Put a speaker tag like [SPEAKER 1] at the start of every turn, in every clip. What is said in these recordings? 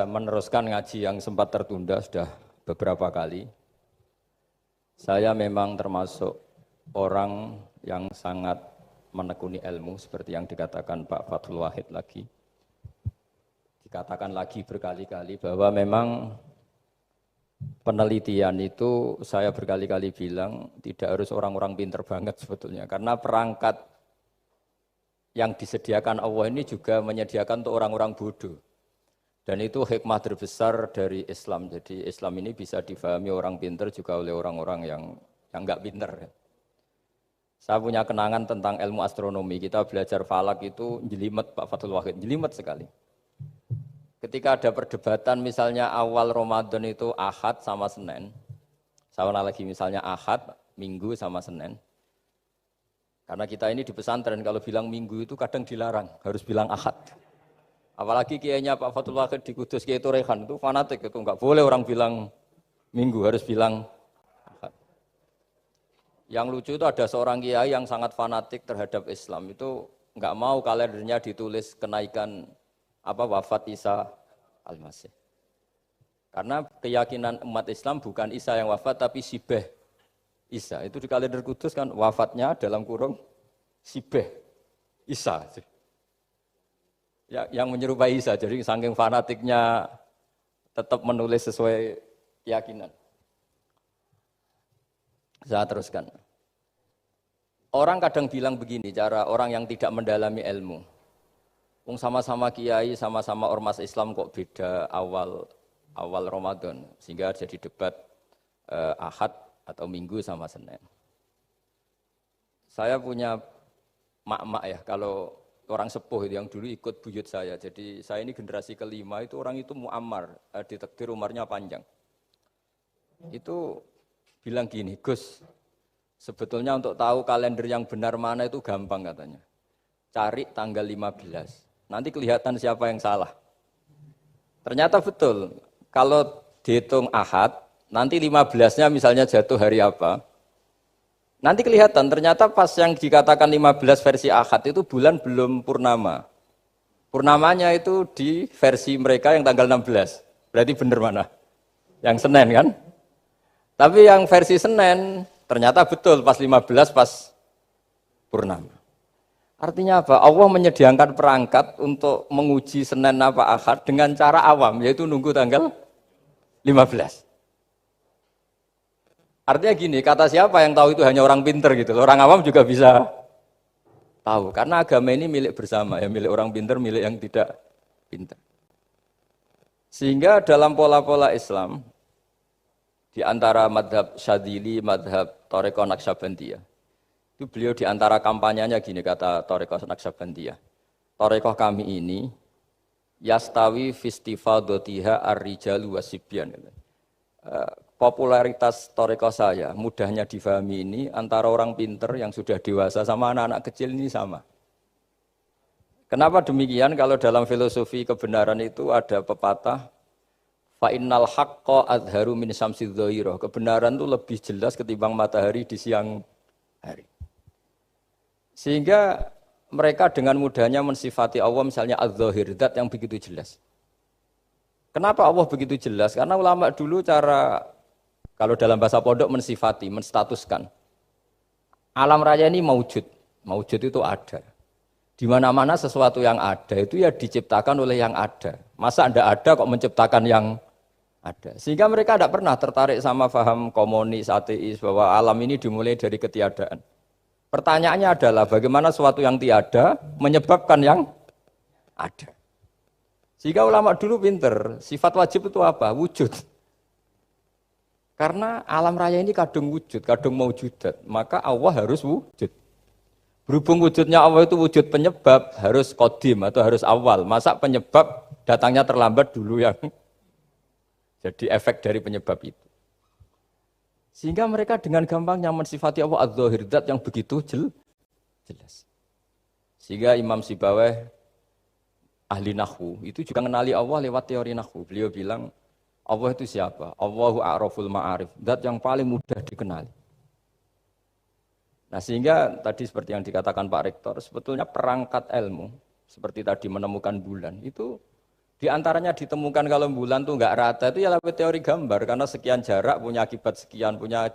[SPEAKER 1] meneruskan ngaji yang sempat tertunda sudah beberapa kali. Saya memang termasuk orang yang sangat menekuni ilmu seperti yang dikatakan Pak Fathul Wahid lagi. Dikatakan lagi berkali-kali bahwa memang penelitian itu saya berkali-kali bilang tidak harus orang-orang pinter banget sebetulnya. Karena perangkat yang disediakan Allah ini juga menyediakan untuk orang-orang bodoh. Dan itu hikmah terbesar dari Islam. Jadi Islam ini bisa difahami orang pinter juga oleh orang-orang yang enggak pinter. Saya punya kenangan tentang ilmu astronomi. Kita belajar falak itu jelimet Pak Fathul Wahid, jelimet sekali. Ketika ada perdebatan misalnya awal Ramadan itu Ahad sama Senin. Saya ulang lagi misalnya Ahad, Minggu sama Senin. Karena kita ini di pesantren kalau bilang Minggu itu kadang dilarang, harus bilang Ahad. Apalagi kiainya Pak Fathul Wahid di Kudus, Kiai Turehan itu fanatik, itu enggak boleh orang bilang Minggu, harus bilang Ahad. Yang lucu itu ada seorang kiai yang sangat fanatik terhadap Islam, itu enggak mau kalendernya ditulis kenaikan wafat Isa Al-Masih. Karena keyakinan umat Islam bukan Isa yang wafat tapi Sibeh Isa. Itu di kalender Kudus kan wafatnya dalam kurung Sibeh Isa. Ya, yang menyerupai Isa, jadi saking fanatiknya tetap menulis sesuai keyakinan. Saya teruskan. Orang kadang bilang begini, cara orang yang tidak mendalami ilmu. Sama-sama kiai, sama-sama ormas Islam kok beda awal Ramadan, sehingga jadi debat Ahad atau Minggu sama Senin. Saya punya mak-mak ya, kalau orang sepuh itu yang dulu ikut buyut saya. Jadi saya ini generasi kelima, itu orang itu muammar, ditakdir umurnya panjang. Itu bilang gini, Gus, sebetulnya untuk tahu kalender yang benar mana itu gampang katanya. Cari tanggal 15, nanti kelihatan siapa yang salah. Ternyata betul, kalau dihitung Ahad, nanti 15-nya misalnya jatuh hari apa, nanti kelihatan, ternyata pas yang dikatakan 15 versi Ahad itu bulan belum purnama. Purnamanya itu di versi mereka yang tanggal 16. Berarti benar mana? Yang Senin kan? Tapi yang versi Senin, ternyata betul pas 15 pas purnama. Artinya apa? Allah menyediakan perangkat untuk menguji Senin apa Ahad dengan cara awam, yaitu nunggu tanggal 15. Artinya gini, kata siapa yang tahu itu hanya orang pinter gitu. Orang awam juga bisa tahu. Karena agama ini milik bersama, ya milik orang pinter, milik yang tidak pinter. Sehingga dalam pola-pola Islam, di antara madhab Syadzili, madhab Thariqah Naqsyabandiyah, itu beliau di antara kampanyenya gini, kata Thariqah Naqsyabandiyah. Thariqah kami ini, yastawi fistifadatiha ar-rijalu wasibyan. Popularitas Thariqah saya, mudahnya difahami ini antara orang pinter yang sudah dewasa sama anak-anak kecil ini sama. Kenapa demikian? Kalau dalam filosofi kebenaran itu ada pepatah fa innal haqqa adharu min syamsidz dhahirah. Kebenaran itu lebih jelas ketimbang matahari di siang hari. Sehingga mereka dengan mudahnya mensifati Allah misalnya adz-dzahir, zat yang begitu jelas. Kenapa Allah begitu jelas? Karena ulama dulu cara kalau dalam bahasa pondok mensifati, menstatuskan. Alam raya ini maujud. Maujud itu ada. Di mana-mana sesuatu yang ada itu ya diciptakan oleh yang ada. Masa Anda ada kok menciptakan yang ada. Sehingga mereka tidak pernah tertarik sama paham komunis, ateis, bahwa alam ini dimulai dari ketiadaan. Pertanyaannya adalah bagaimana sesuatu yang tiada menyebabkan yang ada. Sehingga ulama dulu pinter, sifat wajib itu apa? Wujud. Karena alam raya ini kadung wujud, kadung maujudat, maka Allah harus wujud. Berhubung wujudnya Allah itu wujud penyebab, harus qadim atau harus awal. Masa penyebab datangnya terlambat dulu yang jadi efek dari penyebab itu. Sehingga mereka dengan gampangnya mensifati Allah adz-dzahir, zat yang begitu jelas. Sehingga Imam Sibawayh, ahli nahwu, itu juga mengenali Allah lewat teori nahwu. Beliau bilang, Allah itu siapa? Allahu a'raful ma'arif, zat yang paling mudah dikenali. Nah sehingga tadi seperti yang dikatakan Pak Rektor, sebetulnya perangkat ilmu, seperti tadi menemukan bulan, itu Di antaranya ditemukan kalau bulan tuh nggak rata itu ya lewat teori gambar karena sekian jarak punya akibat sekian punya.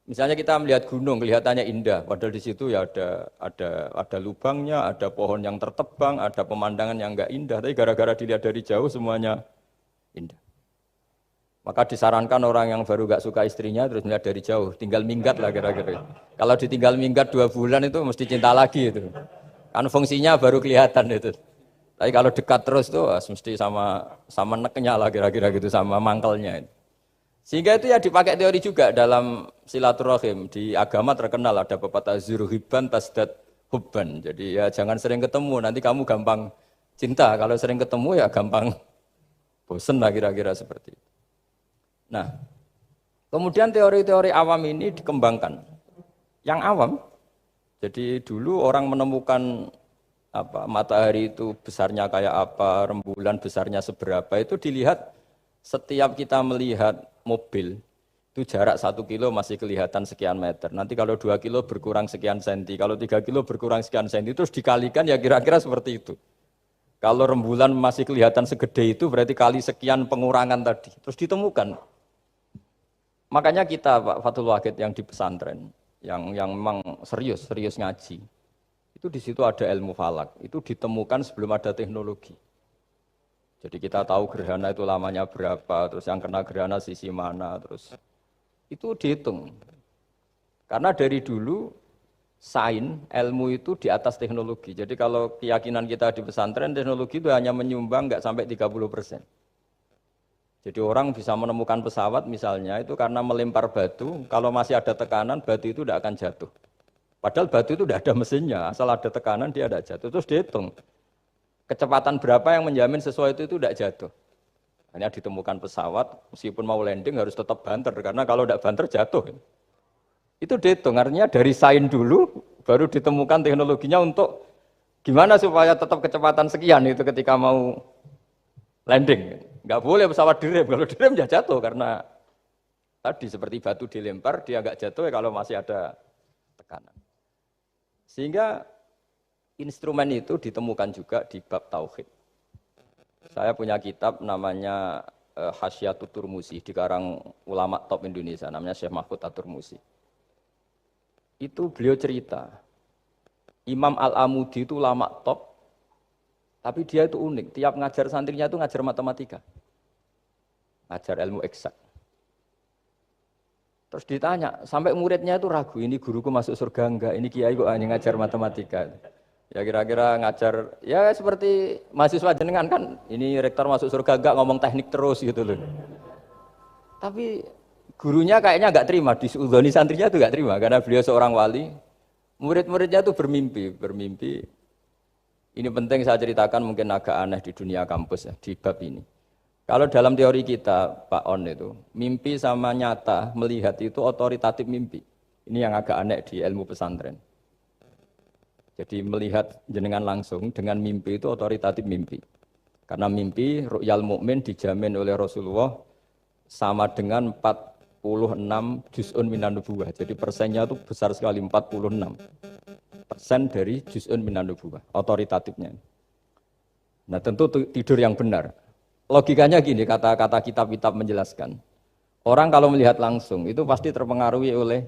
[SPEAKER 1] Misalnya kita melihat gunung kelihatannya indah, padahal di situ ya ada lubangnya, ada pohon yang tertebang, ada pemandangan yang enggak indah. Tapi gara-gara dilihat dari jauh semuanya indah. Maka disarankan orang yang baru enggak suka istrinya terus melihat dari jauh, tinggal minggat lah kira-kira. Kalau ditinggal minggat 2 bulan itu mesti cinta lagi itu. Kan fungsinya baru kelihatan itu. Tapi kalau dekat terus tuh mesti sama neknya lah kira-kira gitu sama mangkelnya itu. Sehingga itu ya dipakai teori juga dalam silaturahim. Di agama terkenal ada pepatah zuruhibban tasdad hubban. Jadi ya jangan sering ketemu, nanti kamu gampang cinta. Kalau sering ketemu ya gampang bosen lah kira-kira seperti itu. Nah, kemudian teori-teori awam ini dikembangkan. Yang awam, jadi dulu orang menemukan matahari itu besarnya kayak apa, rembulan besarnya seberapa, itu dilihat setiap kita melihat mobil itu jarak 1 kilo masih kelihatan sekian meter. Nanti kalau 2 kilo berkurang sekian senti, kalau 3 kilo berkurang sekian senti, terus dikalikan ya kira-kira seperti itu. Kalau rembulan masih kelihatan segede itu berarti kali sekian pengurangan tadi. Terus ditemukan. Makanya kita Pak Fathul Wahid yang di pesantren, yang memang serius ngaji, itu di situ ada ilmu falak. Itu ditemukan sebelum ada teknologi. Jadi kita tahu gerhana itu lamanya berapa, terus yang kena gerhana sisi mana, terus itu dihitung. Karena dari dulu sains, ilmu itu di atas teknologi. Jadi kalau keyakinan kita di pesantren, teknologi itu hanya menyumbang nggak sampai 30%. Jadi orang bisa menemukan pesawat misalnya itu karena melempar batu, kalau masih ada tekanan, batu itu tidak akan jatuh. Padahal batu itu tidak ada mesinnya, asal ada tekanan dia tidak jatuh. Terus dihitung. Kecepatan berapa yang menjamin sesuatu itu tidak jatuh. Hanya ditemukan pesawat, meskipun mau landing harus tetap banter, karena kalau tidak banter jatuh. Itu dihitung, artinya dari sains dulu, baru ditemukan teknologinya untuk gimana supaya tetap kecepatan sekian itu ketika mau landing. Nggak boleh pesawat direm, kalau direm ya jatuh, karena tadi seperti batu dilempar, dia nggak jatuh ya kalau masih ada tekanan. Sehingga instrumen itu ditemukan juga di bab tauhid. Saya punya kitab namanya Hasyiatut Turmusi, dikarang ulama top Indonesia, namanya Syekh Mahfud At-Turmusi. Itu beliau cerita, Imam Al-Amudi itu ulama top, tapi dia itu unik, tiap ngajar santrinya itu ngajar matematika, ngajar ilmu eksak. Terus ditanya, sampai muridnya itu ragu, ini guruku masuk surga enggak, ini kiai kok hanya ngajar matematika. Ya kira-kira ngajar, ya seperti mahasiswa jenengan kan, ini rektor masuk surga enggak ngomong teknik terus gitu loh. Tapi gurunya kayaknya enggak terima, disuudoni santrinya itu enggak terima, karena beliau seorang wali, murid-muridnya itu bermimpi. Ini penting saya ceritakan mungkin agak aneh di dunia kampus ya, di bab ini. Kalau dalam teori kita, Pak On itu, mimpi sama nyata, melihat itu otoritatif mimpi. Ini yang agak aneh di ilmu pesantren. Jadi melihat jenengan langsung dengan mimpi itu otoritatif mimpi. Karena mimpi ru'yal mukmin dijamin oleh Rasulullah sama dengan 46 juz'un minan nubuwah. Jadi persennya itu besar sekali, 46% dari juz'un minan nubuwah, otoritatifnya. Nah tentu tidur yang benar. Logikanya gini, kata-kata kitab-kitab menjelaskan. Orang kalau melihat langsung itu pasti terpengaruhi oleh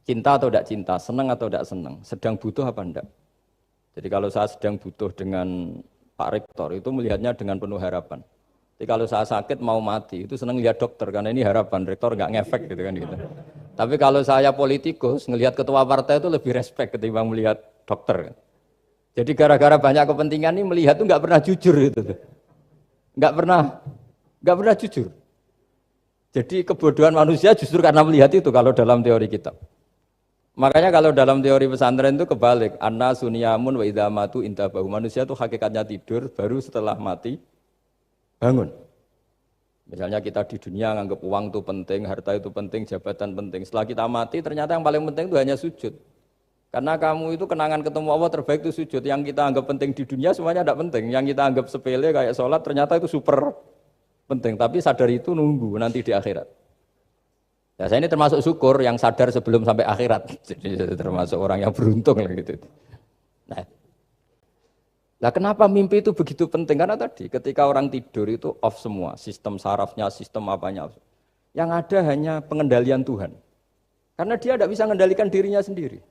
[SPEAKER 1] cinta atau tidak cinta, senang atau tidak senang, sedang butuh apa enggak. Jadi kalau saya sedang butuh dengan Pak Rektor itu melihatnya dengan penuh harapan. Jadi kalau saya sakit mau mati itu senang lihat dokter karena ini harapan, Rektor enggak ngefek gitu kan gitu. Tapi kalau saya politikus ngelihat ketua partai itu lebih respect ketimbang melihat dokter. Jadi gara-gara banyak kepentingan ini melihat itu enggak pernah jujur itu. Enggak pernah jujur. Jadi kebodohan manusia justru karena melihat itu kalau dalam teori kitab. Makanya kalau dalam teori pesantren itu kebalik, anna sunyamun wa idza matu intabahu. Manusia itu hakikatnya tidur, baru setelah mati bangun. Misalnya kita di dunia nganggap uang itu penting, harta itu penting, jabatan penting. Setelah kita mati ternyata yang paling penting itu hanya sujud. Karena kamu itu kenangan ketemu Allah terbaik itu sujud. Yang kita anggap penting di dunia semuanya tidak penting. Yang kita anggap sepele kayak sholat ternyata itu super penting. Tapi sadar itu nunggu nanti di akhirat. Ya, saya ini termasuk syukur yang sadar sebelum sampai akhirat. Jadi termasuk orang yang beruntung lah gitu. Nah, Lah kenapa mimpi itu begitu penting? Karena tadi ketika orang tidur itu off semua, sistem sarafnya, sistem apanya. Yang ada hanya pengendalian Tuhan. Karena dia tidak bisa mengendalikan dirinya sendiri.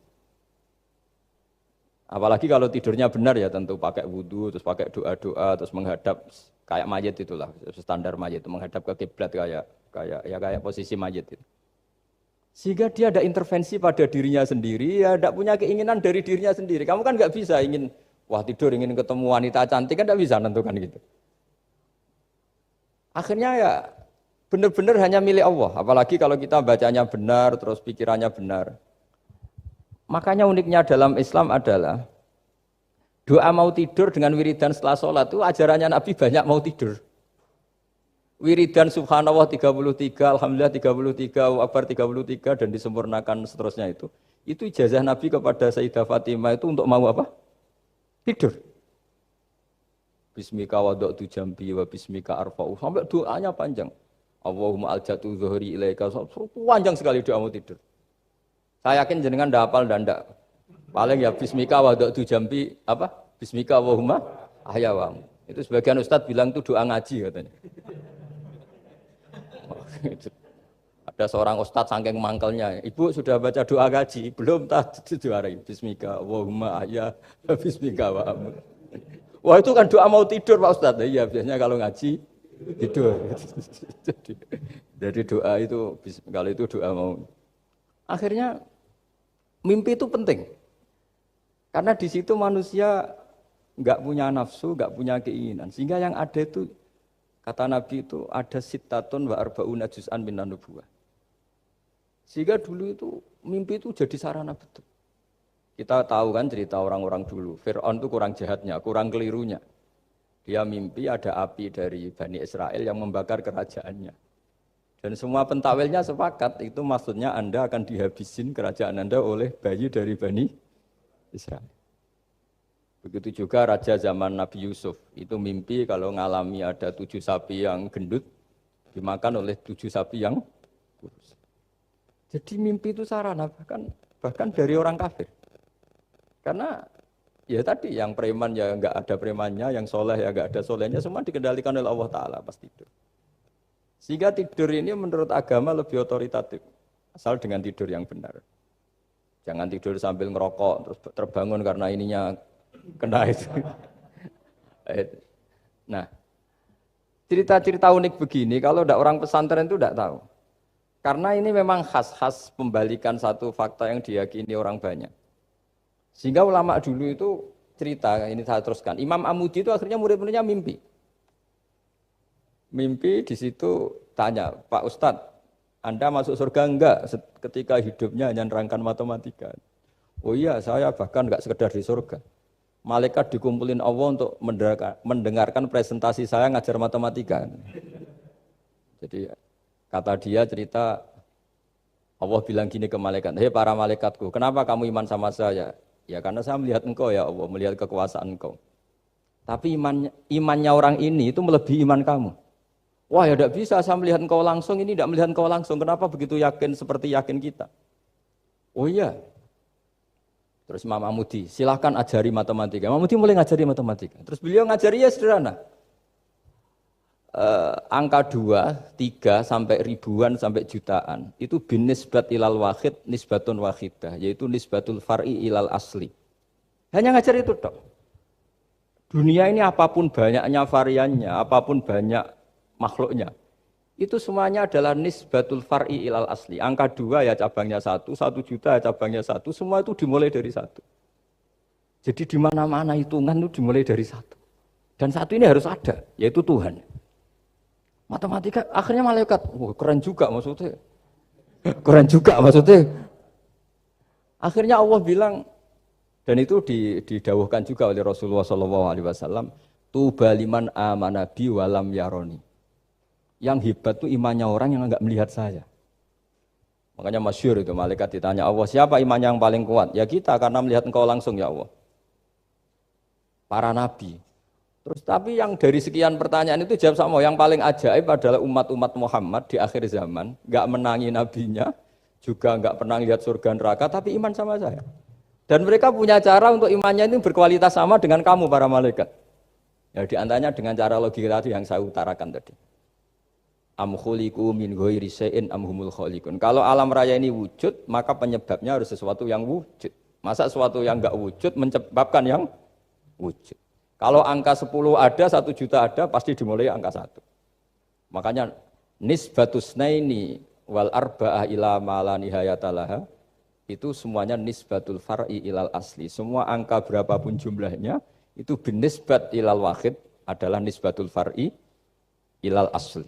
[SPEAKER 1] Apalagi kalau tidurnya benar ya tentu pakai wudhu, terus pakai doa-doa, terus menghadap kayak mayit itulah, standar mayit itu menghadap ke kiblat kayak posisi mayit itu. Sehingga dia ada intervensi pada dirinya sendiri, ya tidak punya keinginan dari dirinya sendiri. Kamu kan nggak bisa ingin, wah tidur ingin ketemu wanita cantik kan tidak bisa nentukan gitu. Akhirnya ya benar-benar hanya milik Allah. Apalagi kalau kita bacanya benar, terus pikirannya benar. Makanya uniknya dalam Islam adalah doa mau tidur dengan wiridan setelah sholat itu ajarannya Nabi banyak mau tidur. Wiridan subhanallah 33, alhamdulillah 33, Allahu akbar 33 dan disempurnakan seterusnya itu. Itu ijazah Nabi kepada Sayyidah Fatimah itu untuk mau apa? Tidur. Bismika wada'tu jambi wa bismika arfa'u. Sampai doanya panjang. Allahumma aljatu zuhri ilaika. Panjang sekali doa mau tidur. Saya yakin jenengan ndak hafal ndak. Paling ya bismika wada'tu jambi apa? Bismika Allahumma ahyawamu. Itu sebagian ustaz bilang itu doa ngaji katanya. Ada seorang ustaz saking mangkelnya, ibu sudah baca doa ngaji, belum tak juarai. Bismika Allahumma ahya, bismika wa amu. Wah itu kan doa mau tidur Pak Ustaz. Iya biasanya kalau ngaji tidur. Jadi doa itu kalau itu doa mau. Akhirnya mimpi itu penting. Karena di situ manusia enggak punya nafsu, enggak punya keinginan. Sehingga yang ada itu kata Nabi itu ada sittatun wa arba'una juz'an minan nubuwah. Sehingga dulu itu mimpi itu jadi sarana betul. Kita tahu kan cerita orang-orang dulu. Fir'aun itu kurang jahatnya, kurang kelirunya. Dia mimpi ada api dari Bani Israel yang membakar kerajaannya. Dan semua pentakwilnya sepakat, itu maksudnya Anda akan dihabisin kerajaan Anda oleh bayi dari Bani Israel. Begitu juga raja zaman Nabi Yusuf, itu mimpi kalau ngalami ada 7 sapi yang gendut, dimakan oleh 7 sapi yang kurus. Jadi mimpi itu sarana, bahkan dari orang kafir. Karena ya tadi, yang preman ya enggak ada premannya, yang soleh ya enggak ada solehnya, semua dikendalikan oleh Allah Ta'ala pas tidur. Sehingga tidur ini menurut agama lebih otoritatif, asal dengan tidur yang benar. Jangan tidur sambil ngerokok, terus terbangun karena ininya kena itu. Nah, cerita-cerita unik begini, kalau tidak orang pesantren itu tidak tahu. Karena ini memang khas pembalikan satu fakta yang diyakini orang banyak. Sehingga ulama dulu itu cerita, ini saya teruskan. Imam Amudi itu akhirnya murid-muridnya mimpi. Mimpi di situ tanya, Pak Ustadz, Anda masuk surga enggak ketika hidupnya hanya nerangkan matematika? Oh iya, saya bahkan enggak sekedar di surga. Malaikat dikumpulin Allah untuk mendengarkan presentasi saya ngajar matematika. Jadi kata dia cerita, Allah bilang gini ke malaikat, hei para malaikatku, kenapa kamu iman sama saya? Ya karena saya melihat engkau ya Allah, melihat kekuasaan engkau. Tapi imannya orang ini itu melebihi iman kamu. Wah ya tidak bisa, saya melihat engkau langsung, ini tidak melihat engkau langsung. Kenapa begitu yakin seperti yakin kita? Oh iya. Terus Imam Amudi, silahkan ajari matematika. Imam Amudi mulai ngajari matematika. Terus beliau ngajari ya sederhana. Angka 2, 3, sampai ribuan, sampai jutaan. Itu bin nisbat ilal wahid, nisbatun wahidah. Yaitu nisbatul far'i ilal asli. Hanya ngajar itu dok. Dunia ini apapun banyaknya variannya, apapun banyak makhluknya, itu semuanya adalah nisbatul far'i ilal asli. Angka 2 ya cabangnya 1, 1 juta ya cabangnya 1, semua itu dimulai dari 1. Jadi di mana-mana hitungan itu dimulai dari 1. Dan 1 ini harus ada, yaitu Tuhan. Matematika akhirnya malaikat, wah keren juga maksudnya. Keren juga maksudnya. Akhirnya Allah bilang, dan itu didawuhkan juga oleh Rasulullah SAW, tuba liman amana bi walam yaroni. Yang hebat itu imannya orang yang enggak melihat saya. Makanya masyhur itu, malaikat ditanya Allah, siapa imannya yang paling kuat? Ya kita, karena melihat engkau langsung ya Allah. Para nabi. Terus tapi yang dari sekian pertanyaan itu jawab sama, yang paling ajaib adalah umat-umat Muhammad di akhir zaman, enggak menangi nabinya, juga enggak pernah lihat surga neraka, tapi iman sama saya. Dan mereka punya cara untuk imannya itu berkualitas sama dengan kamu para malaikat. Ya di antaranya dengan cara logika tadi yang saya utarakan tadi. Am khuliqu min ghairi syai'in am humul khaliqun. Kalau alam raya ini wujud, maka penyebabnya harus sesuatu yang wujud. Masa sesuatu yang enggak wujud menyebabkan yang wujud. Kalau angka 10 ada, 1 juta ada, pasti dimulai angka 1. Makanya nisbatus naini wal arba'ah ila ma la nihayatalaha itu semuanya nisbatul far'i ilal asli. Semua angka berapapun jumlahnya itu binisbat ilal wahid adalah nisbatul far'i ilal asli.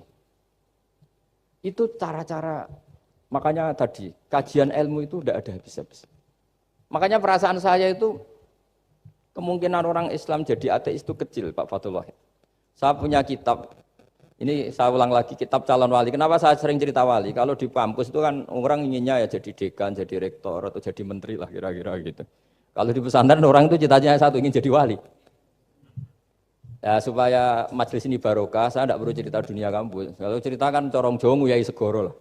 [SPEAKER 1] Itu cara-cara, makanya tadi kajian ilmu itu tidak ada habis-habis. Makanya perasaan saya itu kemungkinan orang Islam jadi ateis itu kecil, Pak Fathul Wahid. Saya punya kitab, ini saya ulang lagi, kitab calon wali. Kenapa saya sering cerita wali? Kalau di kampus itu kan orang inginnya ya jadi dekan, jadi rektor, atau jadi menteri lah kira-kira gitu. Kalau di pesantren orang itu cita-citanya satu, ingin jadi wali. Ya supaya majelis ini barokah, saya tidak perlu cerita dunia kampus. Kalau ceritakan corong jongu ya segoro lah.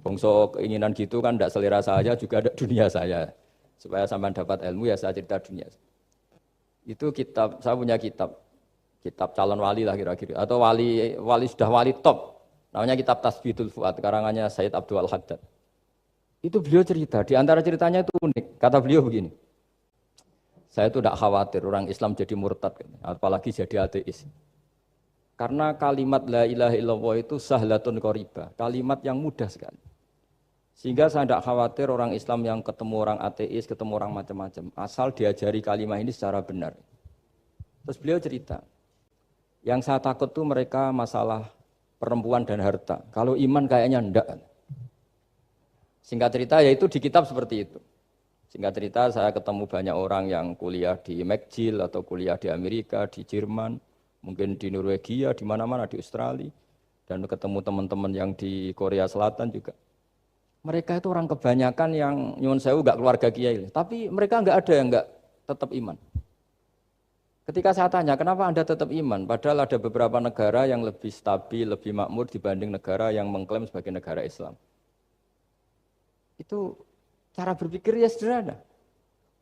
[SPEAKER 1] Bongso keinginan gitu kan tidak selera saya, juga ada dunia saya. Supaya sampai dapat ilmu ya saya cerita dunia. Itu kitab, saya punya kitab calon wali lah kira-kira, atau wali sudah wali top, namanya kitab Tasbihul Fuad, karangannya Sayyid Abdul Haddad. Itu beliau cerita, di antara ceritanya itu unik, kata beliau begini, saya itu tidak khawatir orang Islam jadi murtad, apalagi jadi ateis. Karena kalimat la ilaha illallah itu sahlatun qoribah, kalimat yang mudah sekali. Sehingga saya tidak khawatir orang Islam yang ketemu orang ateis, ketemu orang macam-macam, asal diajari kalimat ini secara benar. Terus beliau cerita, yang saya takut tuh mereka masalah perempuan dan harta. Kalau iman kayaknya enggak. Singkat cerita ya itu di kitab seperti itu. Singkat cerita saya ketemu banyak orang yang kuliah di McGill atau kuliah di Amerika, di Jerman, mungkin di Norwegia, di mana-mana di Australia, dan ketemu teman-teman yang di Korea Selatan juga. Mereka itu orang kebanyakan yang nyuwun sewu enggak keluarga kiai, tapi mereka enggak ada yang enggak tetap iman. Ketika saya tanya, kenapa Anda tetap iman? Padahal ada beberapa negara yang lebih stabil, lebih makmur dibanding negara yang mengklaim sebagai negara Islam. Itu cara berpikir ya sederhana.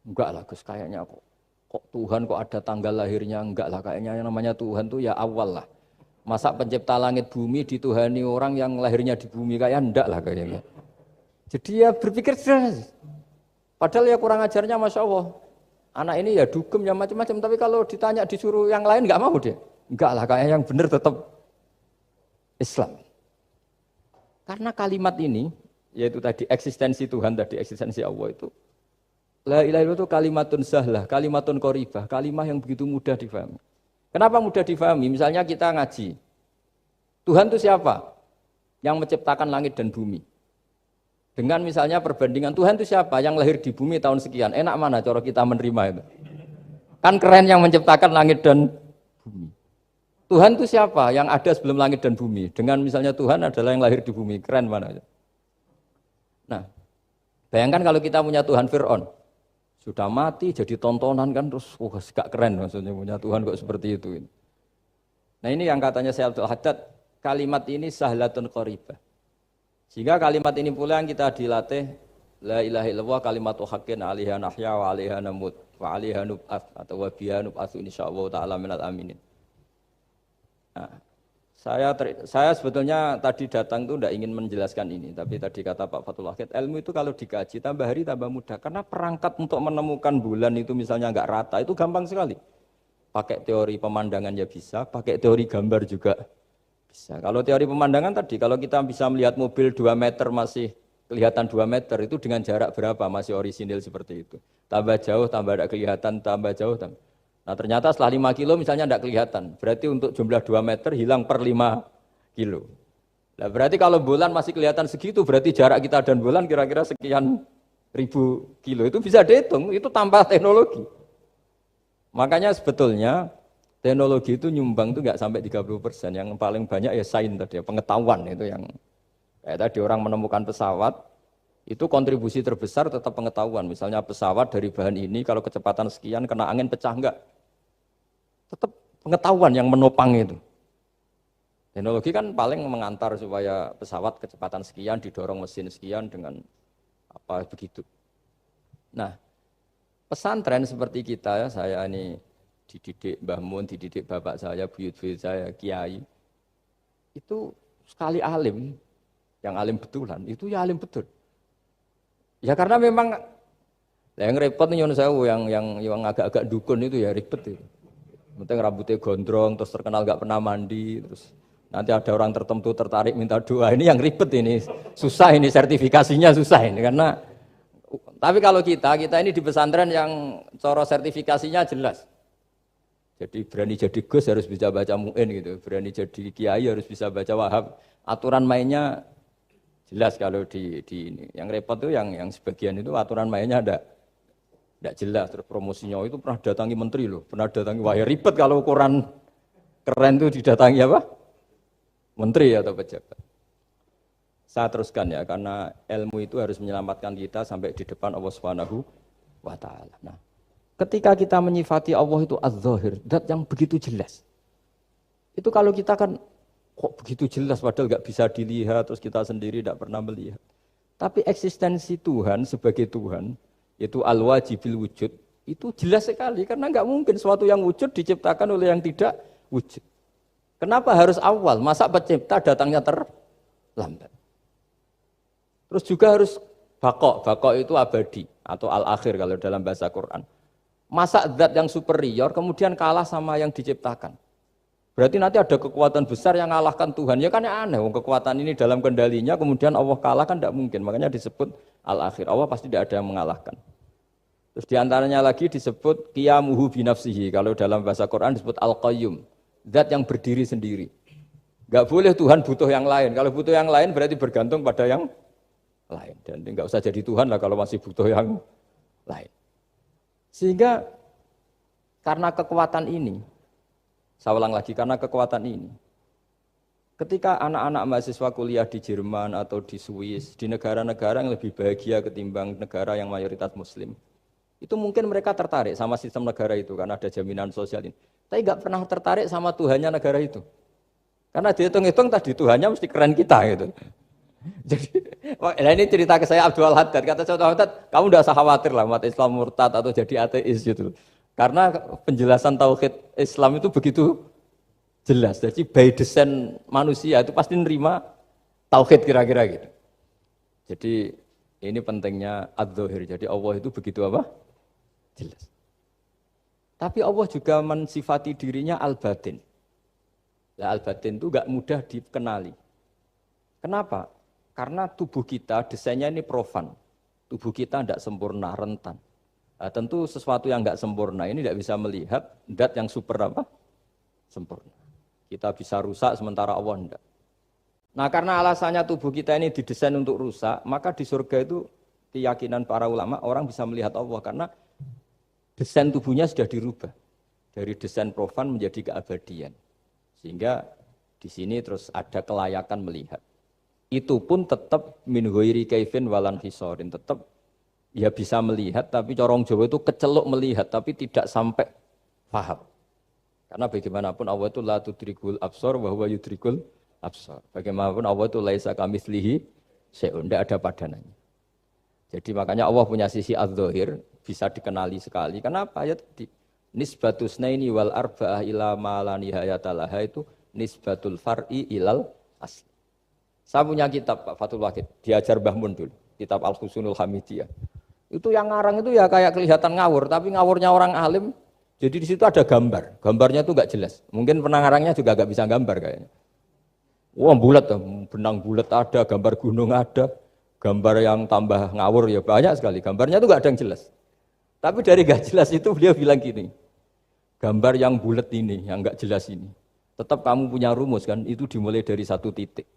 [SPEAKER 1] Enggak lah Gus, kayaknya kok Tuhan kok ada tanggal lahirnya? Enggak lah, kayaknya yang namanya Tuhan tuh ya awal lah. Masa pencipta langit bumi dituhani orang yang lahirnya di bumi, kayak enggak lah kayaknya. Jadi ya berpikir sederhana. Padahal ya kurang ajarnya Masya Allah. Anak ini ya dugem ya macam-macam, tapi kalau ditanya disuruh yang lain enggak mau dia. Enggak lah, kayak yang benar tetap Islam. Karena kalimat ini, yaitu tadi eksistensi Tuhan, tadi eksistensi Allah itu, la ilaha illallah itu kalimatun sahlah, kalimatun qoribah, kalimah yang begitu mudah difahami. Kenapa mudah difahami? Misalnya kita ngaji, Tuhan itu siapa? Yang menciptakan langit dan bumi. Dengan misalnya perbandingan Tuhan itu siapa? Yang lahir di bumi tahun sekian. Enak mana cara kita menerima itu? Kan keren yang menciptakan langit dan bumi. Tuhan itu siapa? Yang ada sebelum langit dan bumi. Dengan misalnya Tuhan adalah yang lahir di bumi. Keren mana? Nah, bayangkan kalau kita punya Tuhan Fir'aun. Sudah mati jadi tontonan kan terus gak keren maksudnya punya Tuhan kok seperti itu. Nah ini yang katanya Syekh Abdul Haddad, kalimat ini sahlatun qoribah. Sehingga kalimat ini pula yang kita dilatih, la ilaha illallah kalimatu haqqin 'alaiha nahya wa 'alaiha namut wa 'alaiha nub'ats atau wa biha nub'atsu insyaallah taala minal aminin. Nah, saya sebetulnya tadi datang itu tidak ingin menjelaskan ini, tapi tadi kata Pak Fathul Wahid, ilmu itu kalau dikaji tambah hari tambah mudah, karena perangkat untuk menemukan bulan itu misalnya enggak rata itu gampang sekali. Pakai teori pemandangan ya bisa, pakai teori gambar juga bisa. Kalau teori pemandangan tadi, kalau kita bisa melihat mobil 2 meter masih kelihatan 2 meter, itu dengan jarak berapa masih orisinil seperti itu. Tambah jauh, tambah tidak kelihatan, tambah jauh. Nah ternyata setelah 5 kilo misalnya tidak kelihatan. Berarti untuk jumlah 2 meter hilang per 5 kilo. Nah berarti kalau bulan masih kelihatan segitu, berarti jarak kita dan bulan kira-kira sekian ribu kilo. Itu bisa dihitung, itu tanpa teknologi. Makanya sebetulnya teknologi itu nyumbang itu nggak sampai 30%. Yang paling banyak ya sains tadi, pengetahuan itu yang kayak tadi orang menemukan pesawat, itu kontribusi terbesar tetap pengetahuan. Misalnya pesawat dari bahan ini kalau kecepatan sekian kena angin pecah enggak? Tetap pengetahuan yang menopang itu. Teknologi kan paling mengantar supaya pesawat kecepatan sekian didorong mesin sekian dengan apa begitu. Nah, pesantren seperti kita ya, saya ini dididik Mbah Mun, dididik bapak saya, buyut-buyut saya, kiai. Itu sekali alim, yang alim betulan, itu ya alim betul. Ya karena memang yang repot nih yang agak-agak dukun itu ya ribet itu. Penting rambutnya gondrong, terus terkenal gak pernah mandi, terus nanti ada orang tertentu tertarik minta doa. Ini yang ribet ini, susah ini sertifikasinya susah ini karena. Tapi kalau kita ini di pesantren yang coro sertifikasinya jelas. Jadi berani jadi Gus harus bisa baca Mu'in gitu, berani jadi Kiai harus bisa baca Wahab. Aturan mainnya jelas kalau di ini. Yang repot tuh yang sebagian itu aturan mainnya tidak jelas. Terus promosinya itu pernah datangi menteri loh, pernah datangi, wah ya ribet kalau ukuran keren tuh didatangi apa? Menteri atau pejabat. Saya teruskan ya, karena ilmu itu harus menyelamatkan kita sampai di depan Allah Subhanahu wa Ta'ala. Nah, ketika kita menyifati Allah itu az-zahir, zat yang begitu jelas. Itu kalau kita kan kok begitu jelas padahal nggak bisa dilihat, terus kita sendiri tidak pernah melihat. Tapi eksistensi Tuhan sebagai Tuhan, itu al-wajibil wujud, itu jelas sekali karena nggak mungkin suatu yang wujud diciptakan oleh yang tidak wujud. Kenapa harus awal? Masa pencipta datangnya terlambat? Terus juga harus bakok itu abadi atau al-akhir kalau dalam bahasa Quran. Masa zat yang superior kemudian kalah sama yang diciptakan. Berarti nanti ada kekuatan besar yang mengalahkan Tuhan. Ya kan aneh, kekuatan ini dalam kendalinya kemudian Allah kalah kan tidak mungkin. Makanya disebut al-akhir. Allah pasti tidak ada yang mengalahkan. Terus diantaranya lagi disebut qiyamuhu binafsihi. Kalau dalam bahasa Quran disebut al-qayyum. Zat yang berdiri sendiri. Enggak boleh Tuhan butuh yang lain. Kalau butuh yang lain berarti bergantung pada yang lain. Dan enggak usah jadi Tuhan lah kalau masih butuh yang lain. Sehingga karena kekuatan ini, saya ulang lagi, karena kekuatan ini, ketika anak-anak mahasiswa kuliah di Jerman atau di Swiss, di negara-negara yang lebih bahagia ketimbang negara yang mayoritas Muslim, itu mungkin mereka tertarik sama sistem negara itu karena ada jaminan sosial ini. Tapi nggak pernah tertarik sama Tuhannya negara itu. Karena dihitung-hitung tadi Tuhannya mesti keren kita gitu. Jadi, ini cerita ke saya Abdul Haddad. Kata saya Abdul Haddad, kamu tidak usah khawatir lah umat Islam murtad atau jadi ateis gitu. Karena penjelasan tauhid Islam itu begitu jelas. Jadi by design manusia itu pasti nerima tauhid kira-kira gitu. Jadi ini pentingnya adz-dzahir. Jadi Allah itu begitu apa? Jelas. Tapi Allah juga mensifati dirinya al-batin. Ya, al-batin itu enggak mudah dikenali. Kenapa? Karena tubuh kita desainnya ini profan. Tubuh kita tidak sempurna, rentan. Nah, tentu sesuatu yang enggak sempurna ini tidak bisa melihat zat yang super apa? Sempurna. Kita bisa rusak sementara Allah tidak. Nah karena alasannya tubuh kita ini didesain untuk rusak, maka di surga itu keyakinan para ulama orang bisa melihat Allah karena desain tubuhnya sudah dirubah dari desain profan menjadi keabadian. Sehingga di sini terus ada kelayakan melihat. Itu pun tetap min ghairi kaifin walan hisorin, tetap ya bisa melihat tapi corong Jawa itu kecelok melihat tapi tidak sampai paham. Karena bagaimanapun Allah itu la tudrikul absar wa huwa yudrikul absar. Bagaimanapun Allah itu laisa kamitslihi syai'un, tidak ada padanannya. Jadi makanya Allah punya sisi adz-dzahir bisa dikenali sekali. Kenapa? Ya tadi nisbatus naini wal arba'ah ila ma la nihayata laha itu nisbatul far'i ilal asli. Saya punya kitab Pak Fathul Wahid, diajar Mbah Mun dulu, kitab Al-Husunul Hamidiyah. Itu yang ngarang itu ya kayak kelihatan ngawur, tapi ngawurnya orang alim. Jadi di situ ada gambar, gambarnya itu enggak jelas. Mungkin pengarangnya juga enggak bisa gambar kayaknya. Wah bulat, benang bulat ada, gambar gunung ada, gambar yang tambah ngawur ya banyak sekali. Gambarnya itu enggak ada yang jelas. Tapi dari enggak jelas itu dia bilang gini, gambar yang bulat ini, yang enggak jelas ini, tetap kamu punya rumus kan, itu dimulai dari satu titik.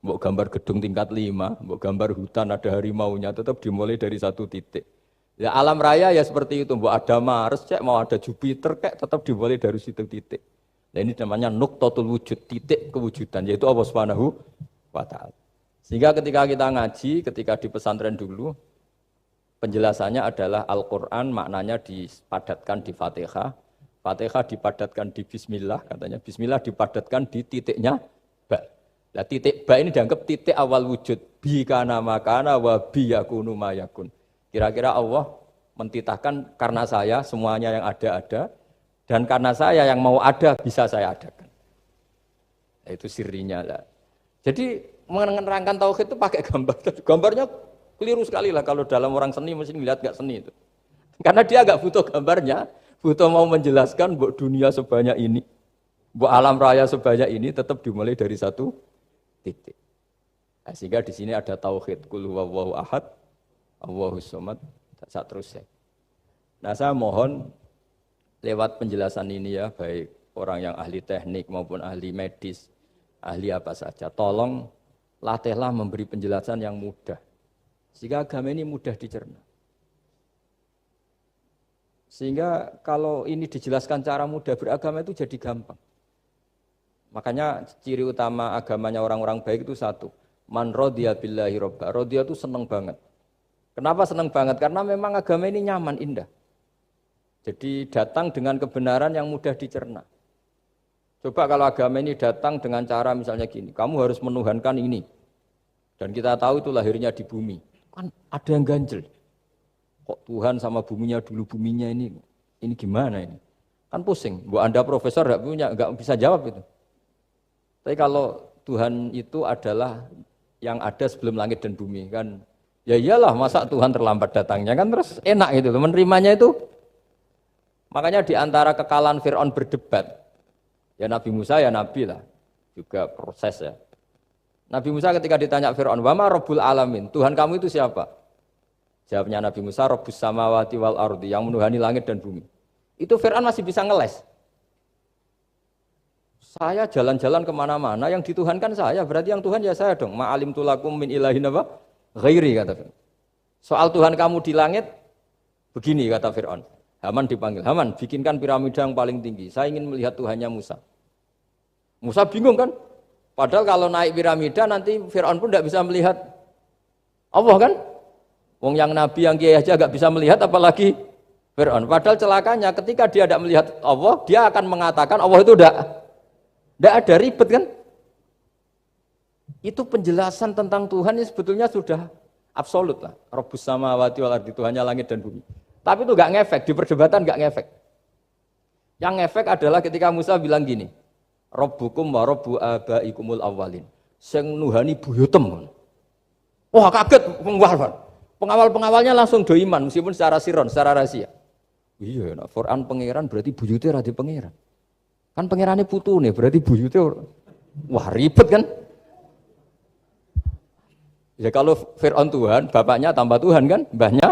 [SPEAKER 1] Mbok gambar gedung tingkat 5, mbok gambar hutan ada harimaunya, tetap dimulai dari satu titik. Ya alam raya ya seperti itu, mbok ada Mars, cek mau ada Jupiter, kayak tetap dimulai dari situ titik. Nah ini namanya nuqtatul wujud, titik kewujudan, yaitu Allah Subhanahu wa Ta'ala. Sehingga ketika kita ngaji, ketika di pesantren dulu, penjelasannya adalah Al-Quran maknanya dipadatkan di Fatihah, Fatihah dipadatkan di Bismillah, katanya Bismillah dipadatkan di titiknya ba. Nah titik ba ini dianggap titik awal wujud. Bi kana makana wa bi yakunu mayakun. Kira-kira Allah Mentitahkan karena saya semuanya yang ada dan karena saya yang mau ada bisa saya adakan. Itu sirinya lah. Jadi menerangkan tauhid itu pakai gambar. Gambarnya keliru sekali lah kalau dalam orang seni mesti lihat nggak seni itu. Karena dia nggak butuh gambarnya, butuh mau menjelaskan buat dunia sebanyak ini, buat alam raya sebanyak ini tetap dimulai dari satu titik. Nah, sehingga di sini ada tauhid qul huwallahu ahad, Allahus samad, tak terusnya. Nah, saya mohon lewat penjelasan ini ya, baik orang yang ahli teknik maupun ahli medis, ahli apa saja, tolong latihlah memberi penjelasan yang mudah. Sehingga agama ini mudah dicerna. Sehingga kalau ini dijelaskan cara mudah beragama itu jadi gampang. Makanya ciri utama agamanya orang-orang baik itu satu. Man radiya billahi robba. Radiya itu senang banget. Kenapa senang banget? Karena memang agama ini nyaman, indah. Jadi datang dengan kebenaran yang mudah dicerna. Coba kalau agama ini datang dengan cara misalnya gini. Kamu harus menuhankan ini. Dan kita tahu itu lahirnya di bumi. Kan ada yang ganjel. Kok Tuhan sama buminya dulu, buminya ini gimana ini? Kan pusing. Bu Anda profesor nggak bisa jawab itu. Tapi kalau Tuhan itu adalah yang ada sebelum langit dan bumi kan, ya iyalah masa Tuhan terlambat datangnya kan terus enak gitu. Menerimanya itu. Makanya di antara kekalahan Fir'aun berdebat, ya Nabi Musa ya Nabi lah, juga proses ya. Nabi Musa ketika ditanya Fir'aun, wa ma rabbul alamin, Tuhan kamu itu siapa? Jawabnya Nabi Musa, Rabbus samawati wal ardi, yang menuhani langit dan bumi. Itu Fir'aun masih bisa ngeles. Saya jalan-jalan kemana-mana, yang dituhankan saya, berarti yang Tuhan ya saya dong. Ma'alim tulakum min ilahin apa? Ghairi, kata Fir'aun. Soal Tuhan kamu di langit, begini kata Fir'aun. Haman dipanggil, Haman bikinkan piramida yang paling tinggi. Saya ingin melihat Tuhannya Musa. Musa bingung kan? Padahal kalau naik piramida nanti Fir'aun pun tidak bisa melihat Allah kan? Wong yang Nabi yang kiai aja nggak bisa melihat apalagi Fir'aun. Padahal celakanya ketika dia tidak melihat Allah, dia akan mengatakan Allah itu tidak ada, ribet kan? Itu penjelasan tentang Tuhan ini sebetulnya sudah absolut lah. Rabbus samawati wal ardi, Tuhannya langit dan bumi. Tapi itu nggak ngefek, di perdebatan nggak ngefek. Yang ngefek adalah ketika Musa bilang gini, Rabbukum wa rabbu abaikumul awwalin. Sing nuhani buyutem. Wah kaget pengawal-pengawalnya langsung do iman meskipun secara siron, secara rahasia. Iya, nah, Quran pangeran berarti buyute ra di pangeran. Kan pangerane putune berarti buyute wah ribet kan? Ya kalau Fir'aun Tuhan, bapaknya tambah Tuhan kan, mbahnya,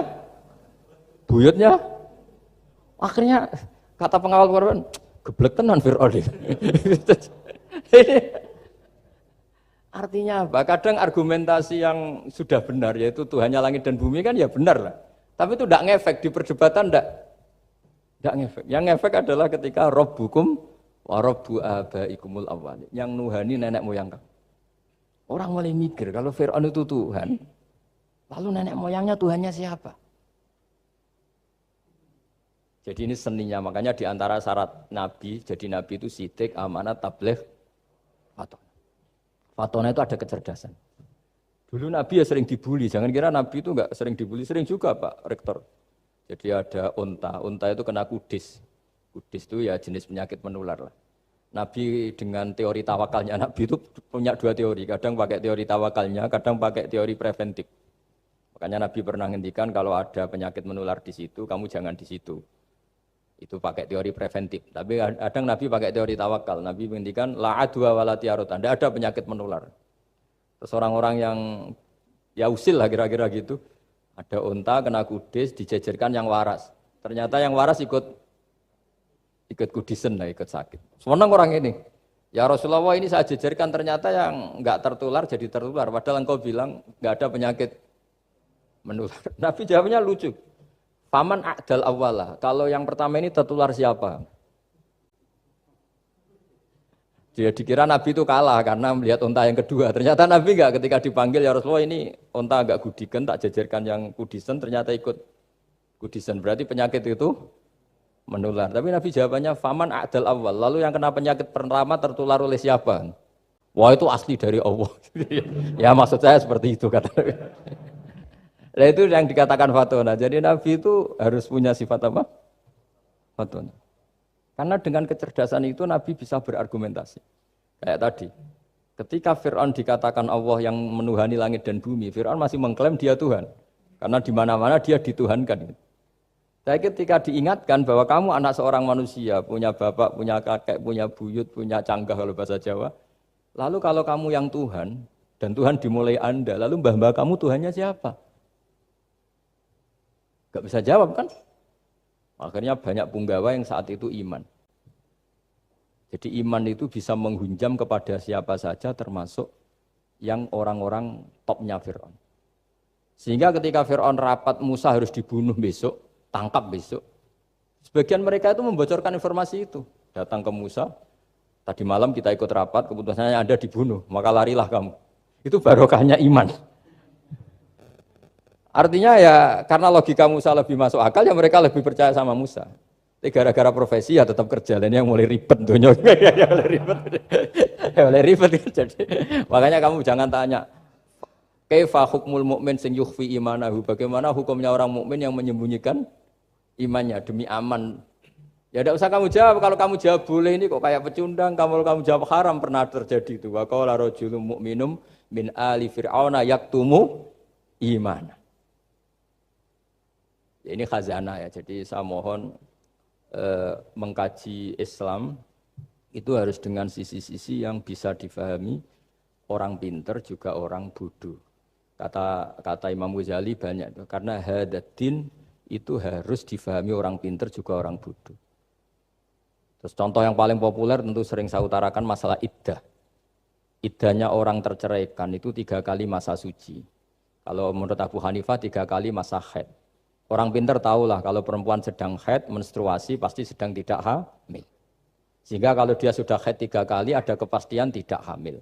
[SPEAKER 1] buyutnya. Akhirnya kata pengawal Quran, geblek tenan Fir'aun. Artinya apa? Kadang argumentasi yang sudah benar, yaitu Tuhannya langit dan bumi kan ya benar lah. Tapi itu tidak ngefek, di perdebatan tidak ngefek. Yang ngefek adalah ketika Rabbukum wa rabbu abaikumul awwalin, yang nuhani nenek moyang kamu. Orang mulai mikir, kalau Fir'aun itu Tuhan, lalu nenek moyangnya Tuhannya siapa? Jadi ini seninya, makanya di antara syarat Nabi, jadi Nabi itu sidik, amanat, tabligh, fatonah. Fatonah itu ada kecerdasan. Dulu Nabi ya sering dibully, jangan kira Nabi itu enggak sering dibully, sering juga Pak Rektor. Jadi ada unta itu kena kudis. Kudis itu ya jenis penyakit menular lah. Nabi dengan teori tawakalnya, Nabi itu punya dua teori, kadang pakai teori tawakalnya, kadang pakai teori preventif. Makanya Nabi pernah ngendikan kalau ada penyakit menular di situ, kamu jangan di situ. Itu pakai teori preventif. Tapi kadang Nabi pakai teori tawakal. Nabi menghentikan la adwa wala tiarota. Tidak ada penyakit menular. Terus orang-orang yang ya usil lah kira-kira gitu. Ada unta kena kudis dijejerkan yang waras. Ternyata yang waras ikut kudisen lah, ikut sakit. Senang orang ini. Ya Rasulullah ini saya jejerkan ternyata yang enggak tertular jadi tertular. Padahal engkau bilang enggak ada penyakit menular. Nabi jawabnya lucu. Faman a'dal awwalah. Kalau yang pertama ini tertular siapa? Dia dikira Nabi itu kalah karena melihat unta yang kedua. Ternyata Nabi enggak, ketika dipanggil ya Rasulullah ini unta agak gudikan, tak jejerkan yang kudisen, ternyata ikut kudisen. Berarti penyakit itu menular. Tapi Nabi jawabannya faman a'dal awwal. Lalu yang kena penyakit pertama tertular oleh siapa? Wah itu asli dari Allah. Ya maksud saya seperti itu kata. Nah itu yang dikatakan fatona. Jadi Nabi itu harus punya sifat apa? Fatona. Karena dengan kecerdasan itu Nabi bisa berargumentasi. Kayak tadi, ketika Fir'aun dikatakan Allah yang menuhani langit dan bumi, Fir'aun masih mengklaim dia Tuhan. Karena di mana-mana dia dituhankan. Tapi ketika diingatkan bahwa kamu anak seorang manusia, punya bapak, punya kakek, punya buyut, punya canggah kalau bahasa Jawa. Lalu kalau kamu yang Tuhan, dan Tuhan dimulai Anda, lalu mbah-mbah kamu Tuhannya siapa? Gak bisa jawab kan? Akhirnya banyak punggawa yang saat itu iman. Jadi iman itu bisa menghunjam kepada siapa saja termasuk yang orang-orang topnya Fir'aun. Sehingga ketika Fir'aun rapat Musa harus dibunuh besok, tangkap besok. Sebagian mereka itu membocorkan informasi itu. Datang ke Musa, tadi malam kita ikut rapat, keputusannya Anda dibunuh, maka larilah kamu. Itu barokahnya iman. Artinya ya karena logika Musa lebih masuk akal ya mereka lebih percaya sama Musa. Tapi gara-gara profesi ya tetap kerja dan yang mulai ribet dunia. Ya mulai ribet. Jadi makanya kamu jangan tanya kaifa hukmul mukmin sing yukhfi imanahu. Bagaimana hukumnya orang mukmin yang menyembunyikan imannya demi aman. Ya tidak usah kamu jawab. Kalau kamu jawab boleh ini kok kayak pecundang. Kalau kamu jawab haram pernah terjadi itu. Wa qala rajulun mu'minum min ali fir'auna yaktumu imana. Ini khazanah ya, jadi saya mohon mengkaji Islam itu harus dengan sisi-sisi yang bisa difahami orang pinter juga orang bodoh. Kata Imam Ghazali banyak itu, karena hadatin itu harus difahami orang pinter juga orang bodoh. Terus contoh yang paling populer tentu sering saya utarakan masalah iddah. Iddahnya orang terceraikan itu 3 kali masa suci. Kalau menurut Abu Hanifah 3 kali masa haid. Orang pintar tahulah kalau perempuan sedang haid, menstruasi pasti sedang tidak hamil. Sehingga kalau dia sudah haid 3 kali ada kepastian tidak hamil.